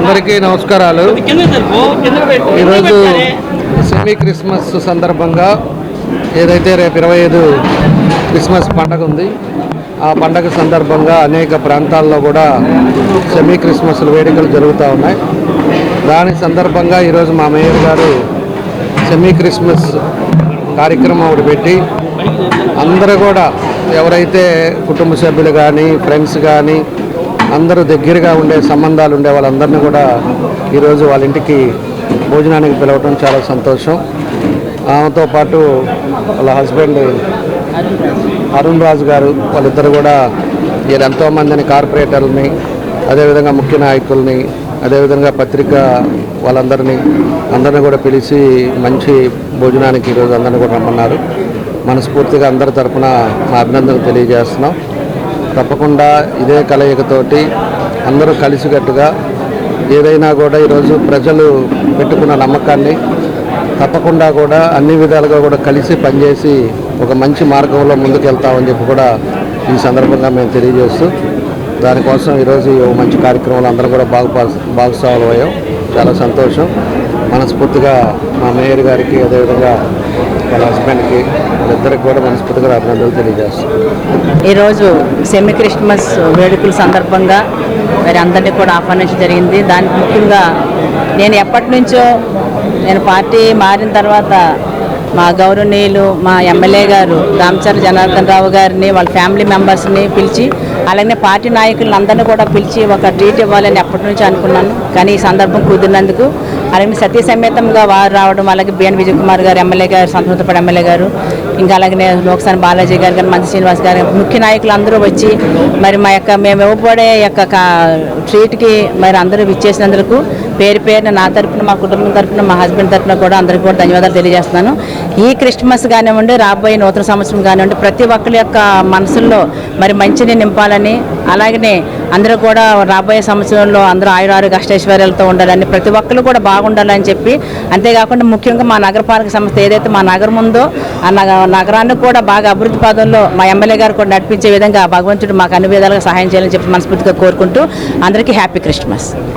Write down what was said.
అందరికీ నమస్కారాలు. ఈరోజు సెమీ క్రిస్మస్ సందర్భంగా ఏదైతే రేపు 25 క్రిస్మస్ పండగ ఉంది, ఆ పండగ సందర్భంగా అనేక ప్రాంతాల్లో కూడా సెమీ క్రిస్మస్ వేడుకలు జరుగుతూ ఉన్నాయి. దాని సందర్భంగా ఈరోజు మా మేయర్ గారు సెమీ క్రిస్మస్ కార్యక్రమం ఒకటి పెట్టి అందరూ కూడా ఎవరైతే కుటుంబ సభ్యులు కానీ ఫ్రెండ్స్ కానీ అందరూ దగ్గరగా ఉండే సంబంధాలు ఉండే వాళ్ళందరినీ కూడా ఈరోజు వాళ్ళ ఇంటికి భోజనానికి పిలవటం చాలా సంతోషం. ఆమెతో పాటు వాళ్ళ హస్బెండ్ అరుణ్ రాజు గారు వాళ్ళిద్దరు కూడా ఎంతోమందిని కార్పొరేటర్లని, అదేవిధంగా ముఖ్య నాయకుల్ని, అదేవిధంగా పత్రికా అందరినీ కూడా పిలిచి మంచి భోజనానికి ఈరోజు అందరినీ కూడా రమ్మన్నారు. మనస్ఫూర్తిగా అందరి తరఫున మా అభినందనలు తెలియజేస్తున్నాం. తప్పకుండా ఇదే కలయికతోటి అందరూ కలిసికట్టుగా ఏదైనా కూడా ఈరోజు ప్రజలు పెట్టుకున్న నమ్మకాన్ని తప్పకుండా కూడా అన్ని విధాలుగా కూడా కలిసి పనిచేసి ఒక మంచి మార్గంలో ముందుకెళ్తామని చెప్పి కూడా ఈ సందర్భంగా మేము తెలియజేస్తూ, దానికోసం ఈరోజు మంచి కార్యక్రమాలు అందరూ కూడా భాగస్వాములు అయ్యాం. చాలా సంతోషం. మనస్ఫూర్తిగా మా మేయర్ గారికి, అదేవిధంగా వాళ్ళ హస్బెండ్కి, వాళ్ళిద్దరికి కూడా మనస్ఫూర్తిగా అభినందనలు తెలియజేస్తాం. ఈరోజు సెమీ క్రిస్మస్ వేడుకల సందర్భంగా మరి అందరినీ కూడా ఆహ్వానించడం జరిగింది. దానికి ముఖ్యంగా నేను ఎప్పటి నుంచో పార్టీ మారిన తర్వాత మా గౌరవనీయులు మా ఎమ్మెల్యే గారు రామచంద్ర జనార్దన్ రావు గారిని, వాళ్ళ ఫ్యామిలీ మెంబర్స్ని పిలిచి, అలాగే పార్టీ నాయకులను అందరినీ కూడా పిలిచి ఒక ట్రీట్ ఇవ్వాలని ఎప్పటి నుంచి అనుకున్నాను. కానీ ఈ సందర్భం కుదిరినందుకు, అలాగే సతీ సమేతంగా వారు రావడం, అలాగే బిఎన్ విజయ్ కుమార్ గారు ఎమ్మెల్యే గారు, సంతోషపడి ఎమ్మెల్యే గారు, ఇంకా అలాగే లోక్సాని బాలాజీ గారు కానీ, మంచి శ్రీనివాస్ గారు, ముఖ్య నాయకులు అందరూ వచ్చి మరి మేము ఇవ్వబడే ట్రీట్కి మరి అందరూ విచ్చేసినందుకు పేరు పేరున నా తరఫున, మా కుటుంబం తరఫున, మా హస్బెండ్ తరఫున కూడా అందరికీ కూడా ధన్యవాదాలు తెలియజేస్తున్నాను. ఈ క్రిస్మస్ కానివ్వండి, రాబోయే నూతన సంవత్సరం కానివ్వండి, ప్రతి ఒక్కరి యొక్క మనసుల్లో మరి మంచిని నింపాలని, అలాగనే అందరూ కూడా రాబోయే సంవత్సరంలో అందరూ ఆయురారోగ్య అష్టైశ్వర్యాలతో ఉండాలని, ప్రతి ఒక్కరు కూడా బాగుండాలని చెప్పి, అంతేకాకుండా ముఖ్యంగా మా నగరపాలక సంస్థ ఏదైతే మా నగరం ఉందో ఆ నగరాన్ని కూడా బాగా అభివృద్ధి పదంలో మా ఎమ్మెల్యే గారు కూడా నడిపించే విధంగా భగవంతుడు మాకు అన్ని విధాలుగా సహాయం చేయాలని చెప్పి మనస్ఫూర్తిగా కోరుకుంటూ అందరికీ హ్యాపీ క్రిస్మస్.